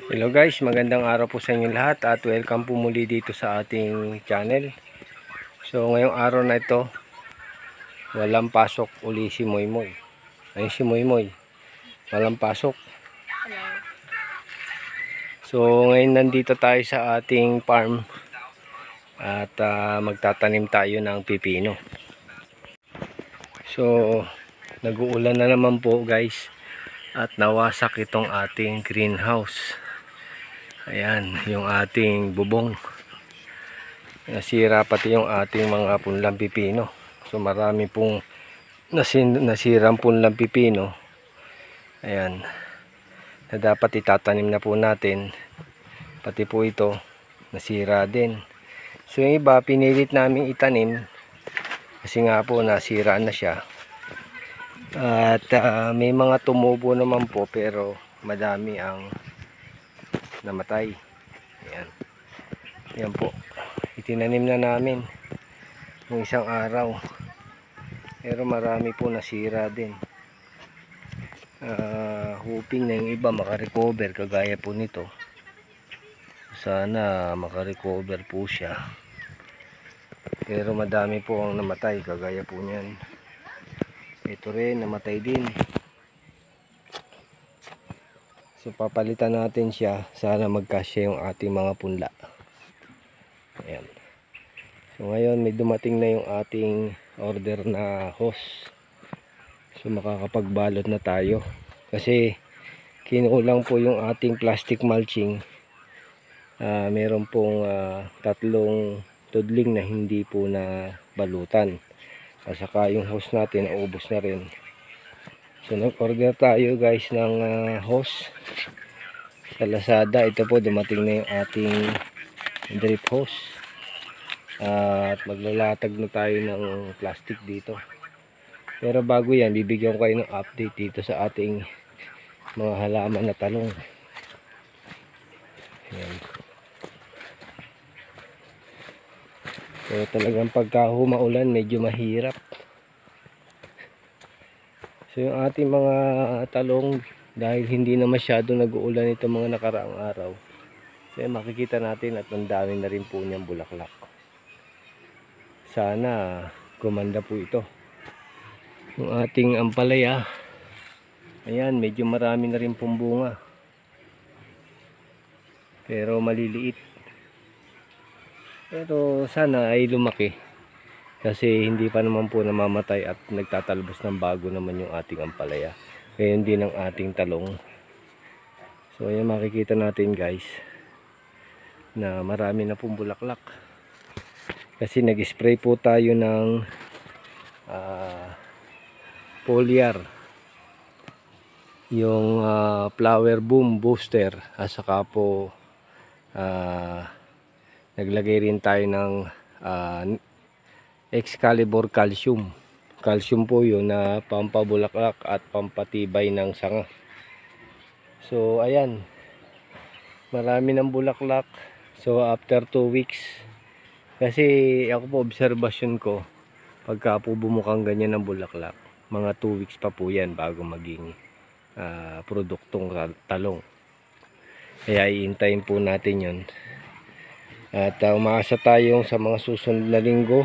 Hello guys, magandang araw po sa inyo lahat at welcome po muli dito sa ating channel. So ngayong araw na ito, walang pasok uli si Moymoy. Ayun si Moymoy, walang pasok. So ngayon nandito tayo sa ating farm at magtatanim tayo ng pipino. So nag-uulan na naman po guys at nawasak itong ating greenhouse. Ayan, yung ating bubong. Nasira pati yung ating mga punlang pipino. So marami pong nasirang punlang pipino. Ayan. Na dapat itatanim na po natin. Pati po ito nasira din. So yung iba pinilit namin itanim kasi nga po nasira na siya. At may mga tumubo naman po pero madami ang namatay. Ayan. Ayan po. Itinanim na namin ng isang araw. Pero marami po nasira din. Hoping na yung iba makarecover kagaya po nito. Sana makarecover po siya. Pero madami po ang namatay kagaya po niyan. Ito rin namatay din. So papalitan natin siya, sana magkasya yung ating mga punla. Ayan. So ngayon may dumating na yung ating order na hose. So makakapagbalot na tayo. Kasi kinulang po yung ating plastic mulching. Meron pong tatlong tudling na hindi po na balutan. At saka yung hose natin naubos na rin. So nag-order tayo guys ng hose sa Lazada. Ito po dumating na yung ating drip hose. At maglalatag na tayo ng plastic dito. Pero bago yan, bibigyan ko kayo ng update dito sa ating mga halaman na talong. Ayan. Pero talagang pagka humaulan medyo mahirap. So yung ating mga talong, dahil hindi na masyado nag-uulan itong mga nakaraang araw, so makikita natin at ang dami na rin po niyang bulaklak. Sana gumanda po ito. Yung ating ampalaya, ayan, medyo marami na rin pong bunga. Pero maliliit. Pero sana ay lumaki. Kasi hindi pa naman po namamatay at nagtatalbos ng bago naman yung ating ampalaya. Ngayon din ang ating talong. So ayan, makikita natin guys na marami na pong bulaklak. Kasi nag-spray po tayo ng foliar. Yung flower boom booster. At saka po naglagay rin tayo ng Excalibur calcium. Calcium po yun na pampabulaklak at pampatibay ng sanga. So ayan, marami ng bulaklak. So after 2 weeks, kasi ako po obserbasyon ko, pagka po bumukang ganyan ng bulaklak, mga 2 weeks pa po yan bago maging produktong talong. Kaya iintayin po natin yun. At umaasa tayong sa mga susunod na linggo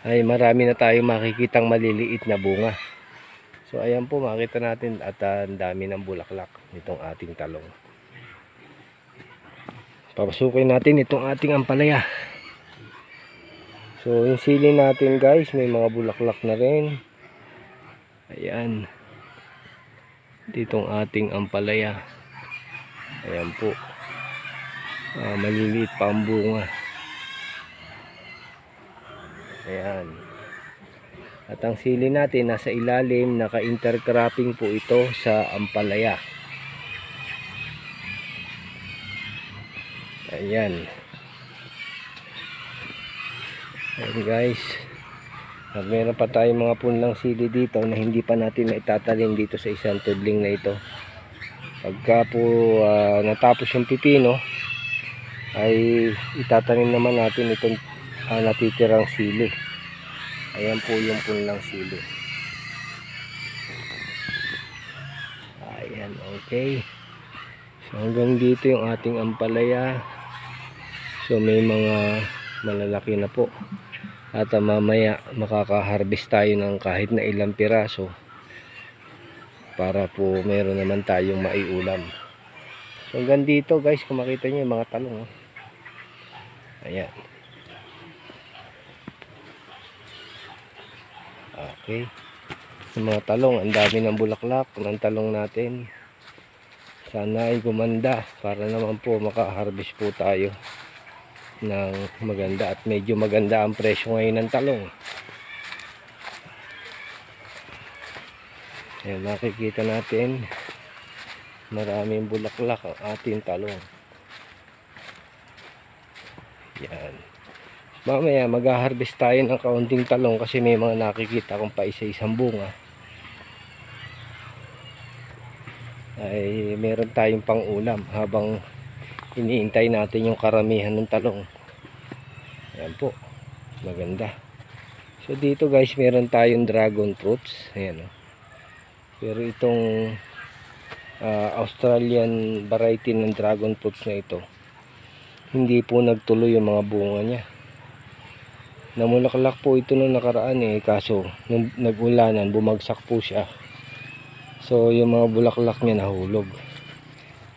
ay marami na tayong makikitang maliliit na bunga. So ayan po, makita natin at ang dami ng bulaklak nitong ating talong. Papasukin natin itong ating ampalaya. So yung sili natin guys, may mga bulaklak na rin. Ayan. Ditong ating ampalaya. Ayan po. Maliliit pa ang bunga. Ayan. At ang sili natin nasa ilalim, naka-intercropping po ito sa ampalaya. Ayan. Ayan guys. At meron pa tayong mga punlang sili dito na hindi pa natin naitatalim dito sa isang tudling na ito. Pagka po natapos yung pipino, ay itatanim naman natin itong natitirang sili. Ayan po yung punlang sili. Ayan, okay. So hanggang dito yung ating ampalaya. So may mga malalaki na po. At mamaya makaka-harvest tayo ng kahit na ilang piraso para po meron naman tayong maiulam. So hanggang dito guys, kung makita nyo yung mga talong. Ayan. Okay. Yung mga talong, ang dami ng bulaklak ng talong natin. Sana ay gumanda para naman po maka-harvest po tayo ng maganda. At medyo maganda ang presyo ngayon ng talong. Ayan, makikita natin maraming bulaklak ang ating talong. Yan. Mamaya mag-harvest tayo ng kaunting talong kasi may mga nakikita kong pa isa-isang bunga. Ay meron tayong pang ulam habang iniintay natin yung karamihan ng talong. Ayan po. Maganda. So dito guys meron tayong dragon fruits. Ayan o. Pero itong Australian variety ng dragon fruits na ito, hindi po nagtuloy yung mga bunga niya. Namulaklak po ito nung nakaraan kaso nung nag-ulanan bumagsak po siya. So yung mga bulaklak niya nahulog.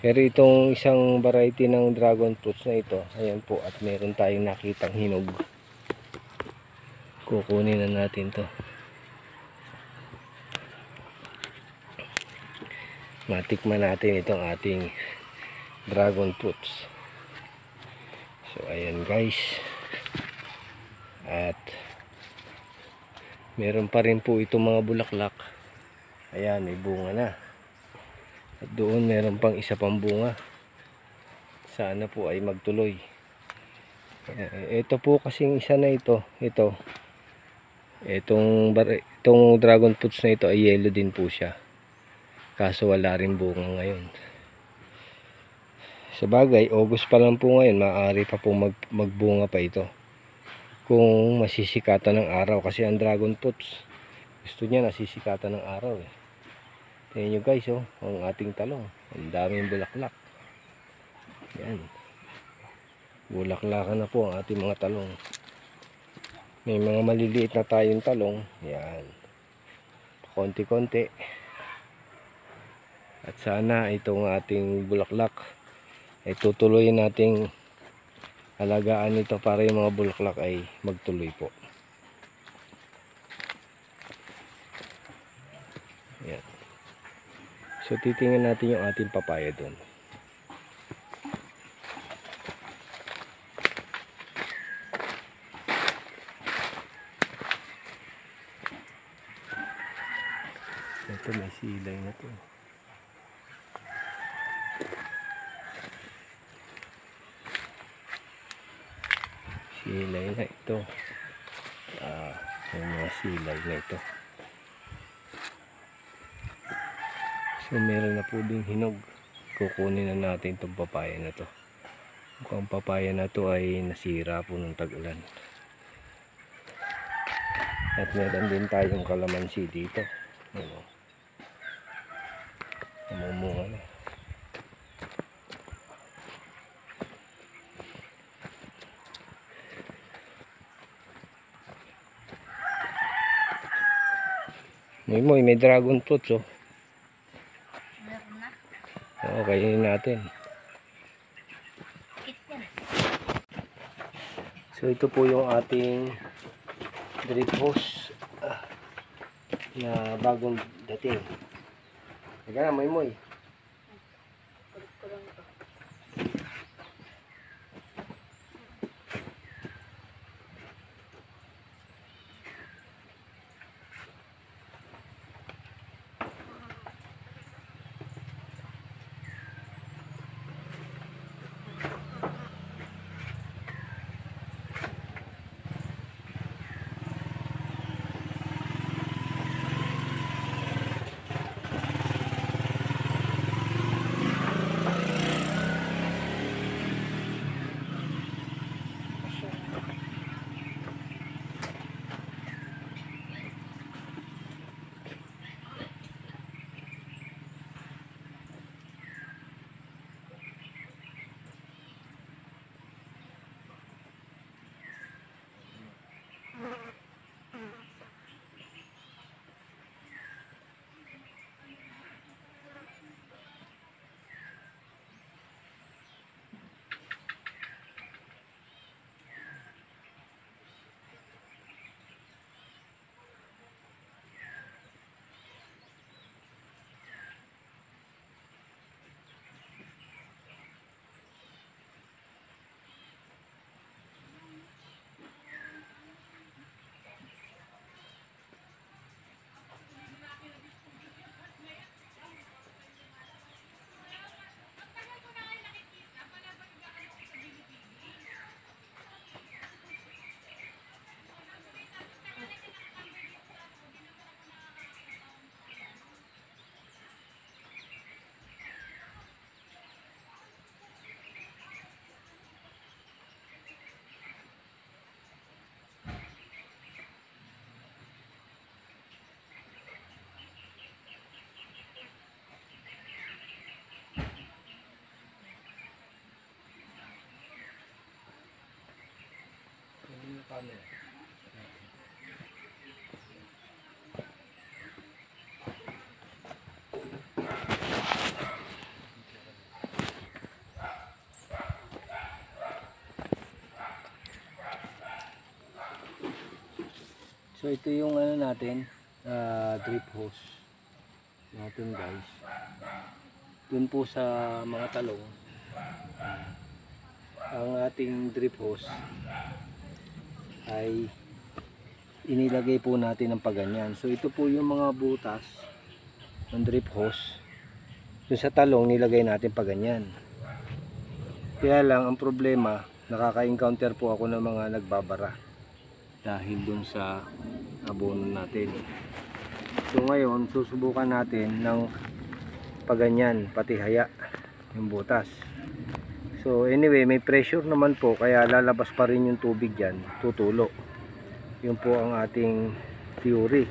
Pero itong isang variety ng dragon fruits na ito, ayan po, at meron tayong nakitang hinog. Kukunin na natin to. Matikman natin itong ating dragon fruits. So ayan guys. At meron pa rin po itong mga bulaklak. Ayan, may bunga na. At doon meron pang isa pang bunga. Sana po ay magtuloy. Ito po kasing isa na ito. Itong dragon fruits na ito ay yellow din po siya. Kaso wala rin bunga ngayon. Sa bagay, August pa lang po ngayon. Maaari pa po magbunga pa ito. Kung masisikatan ng araw. Kasi ang dragon fruits, gusto niya nasisikatan ng araw Tingnan nyo guys ang ating talong. Ang daming bulaklak. Yan. Bulaklakan na po ang ating mga talong. May mga maliliit na tayong talong. Yan. Konti-konti. At sana itong ating bulaklak ay tutuloy nating alagaan ito para yung mga bulaklak ay magtuloy po. Yan. So titingnan natin yung ating papaya doon. Ito may silay na to. Silay na ito. Yung mga silay na ito. So meron na po ding hinog. Kukunin na natin itong papaya na to. Mukhang papaya na to ay nasira po ng tag-ulan. At meron din tayong kalamansi dito. Namumunga na. May dragon fruits Meron na. Oo, kainin natin. So ito po yung ating drip hose na bagong dating. Teka na, Moy. So ito yung ano natin, drip hose natin guys. Dun po sa mga talong, ang ating drip hose ay inilagay po natin ng paganyan. So ito po yung mga butas ng drip hose. Dun sa talong nilagay natin paganyan. Kaya lang ang problema, nakaka-encounter po ako ng mga nagbabara dahil dun sa abono natin. So ngayon susubukan natin ng paganyan, pati haya yung butas. So anyway, may pressure naman po, kaya lalabas pa rin yung tubig dyan, tutulo. Yun po ang ating theory.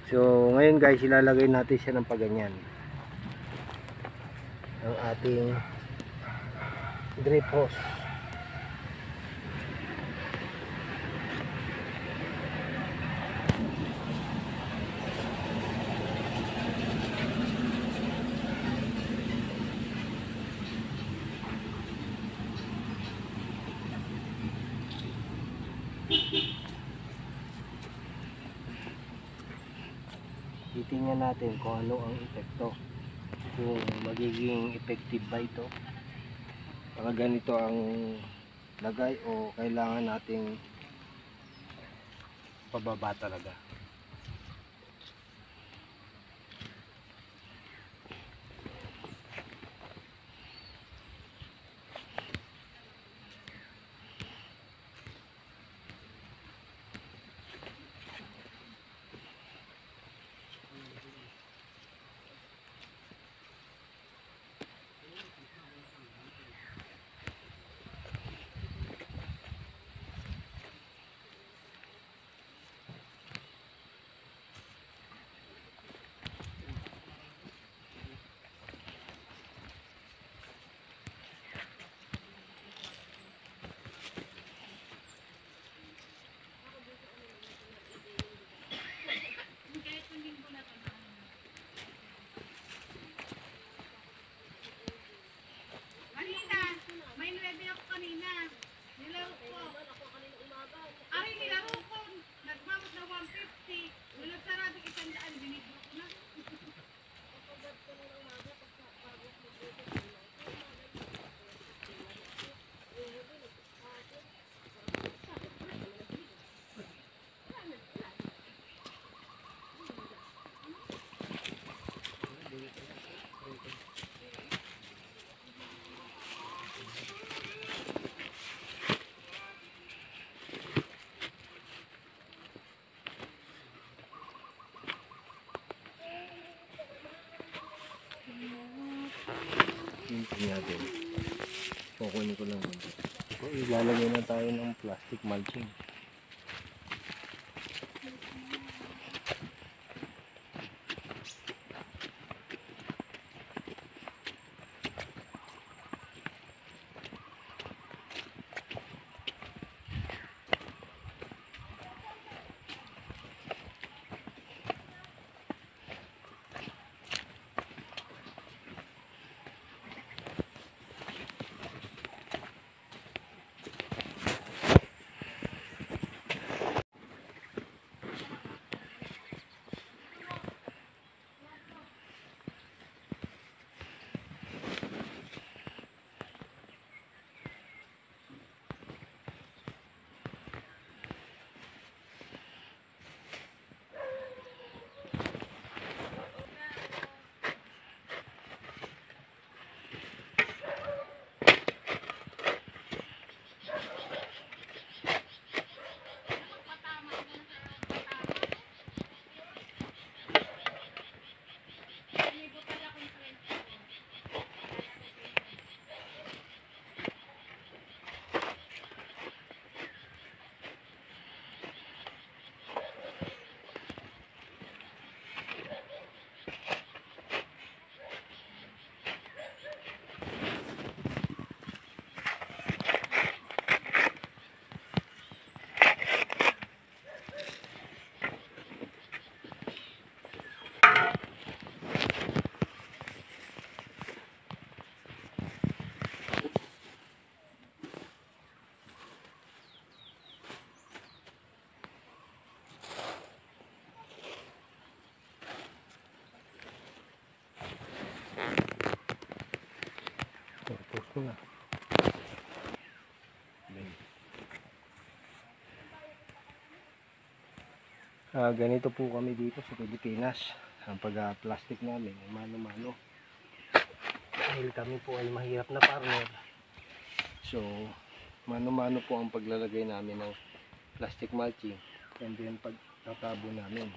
So ngayon guys, ilalagay natin siya ng paganyan, ang ating drip hose. Titingnan natin kung ano ang epekto, kung magiging effective ba ito, baka ganito ang lagay o kailangan nating pababa talaga. Tingnan natin. Kukunin ko lang dito. So, ilalagay na tayo ng plastic mulching. Wala. Ganito po kami dito sa Pilipinas. Ang pag-plastic namin, mano-mano. Dahil kami po ay mahirap na partner. So, mano-mano po ang paglalagay namin ng plastic mulching. And then pagtatabo namin.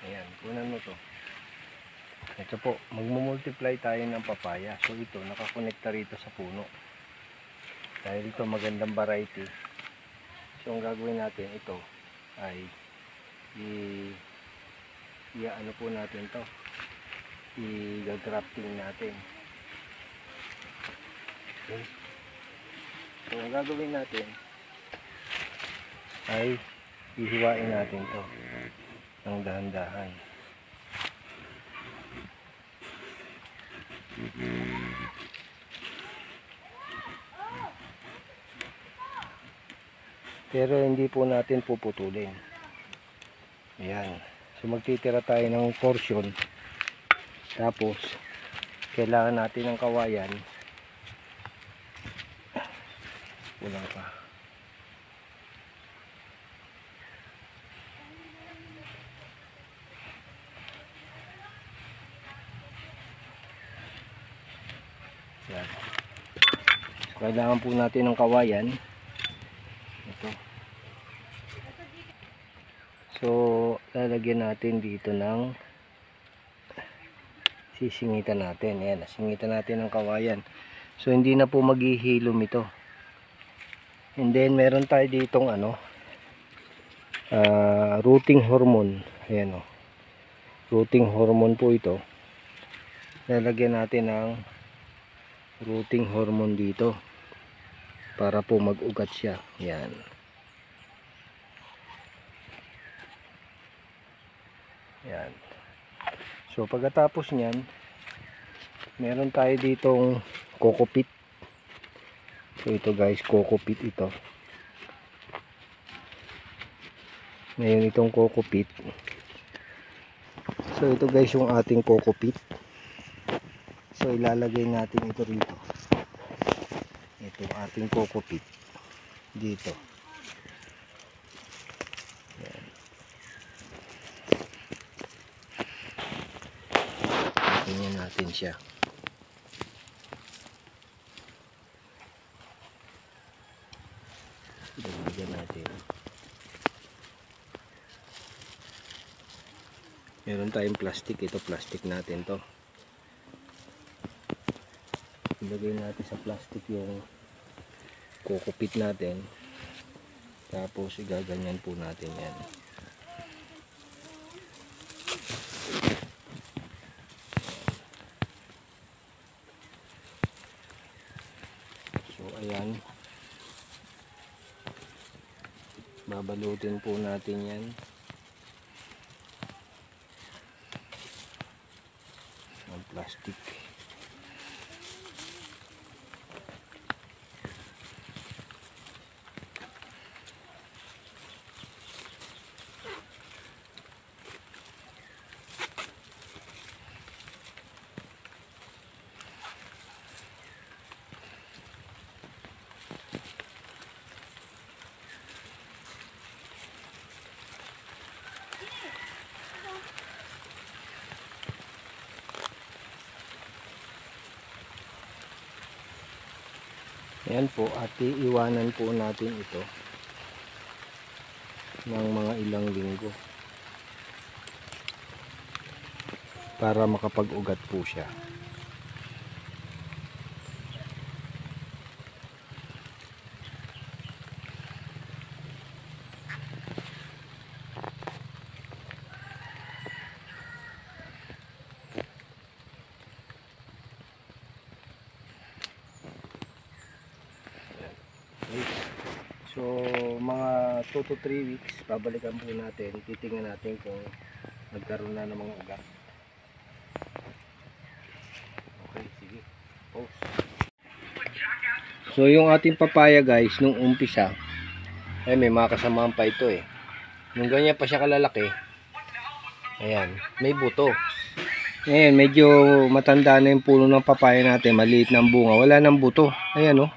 Ayan, kunan mo to. Ito po, magmumultiply tayo ng papaya. So ito, nakakonekta rito sa puno. Dahil ito magandang variety. So ang gagawin natin, ito ay ano po natin to, i-grafting natin. Okay. So ang gagawin natin ay ihiwain natin to ng dahan-dahan. Pero hindi po natin puputulin. Ayan. So magtitira tayo ng portion. Tapos kailangan natin ng kawayan. Kulang pa. Ayan. So kailangan po natin ng kawayan. Ito. So lalagyan natin dito ng sisingitan natin. Ayan, singitan natin ng kawayan. So hindi na po maghihilom ito. And then meron tayo ditong rooting hormone. Ayan o. Rooting hormone po ito. Lalagyan natin ng rooting hormone dito para po mag-ugat siya. Ayan. Ayan. So pagkatapos niyan, meron tayo ditong coco peat. So ito guys, coco peat ito. Ngayon itong coco peat. So ito guys yung ating coco peat. So ilalagay natin ito rito. Ito ating coco peat dito. Ayan. Tingnan natin siya. Dagdagan natin. Meron tayong plastic. Ito plastic natin to. Ilagay natin sa plastic yung coco peat natin. Tapos igaganyan po natin yan. So ayan. Babalutin po natin yan. Ang plastic. Ayan po, at iiwanan po natin ito ng mga ilang linggo para makapag-ugat po siya. So mga 2 to 3 weeks babalikan po natin, titingnan natin kung nagkaroon na ng mga ugat. Okay, sige. Pause. So yung ating papaya guys, nung umpisa ay may mga kasamahan pa ito eh. Nung ganyan pa siya kalalaki, ayan, may buto. Ngayon medyo matanda na yung puno ng papaya natin, maliit na ang bunga, wala nang buto. Ayan oh.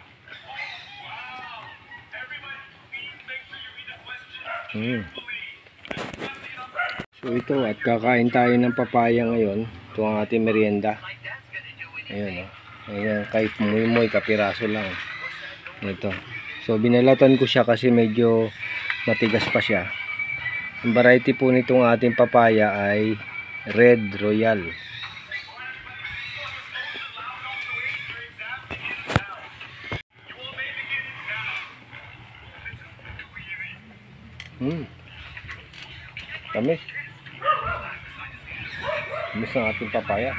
So ito, at kakain tayo ng papaya ngayon. Ito ang ating merienda. Ayan o. Ayan, kahit muy kapiraso lang. Ito. So binalatan ko siya kasi medyo matigas pa siya. Ang variety po nitong ating papaya ay Red Royal. Tamis. Tamis ng ating papaya.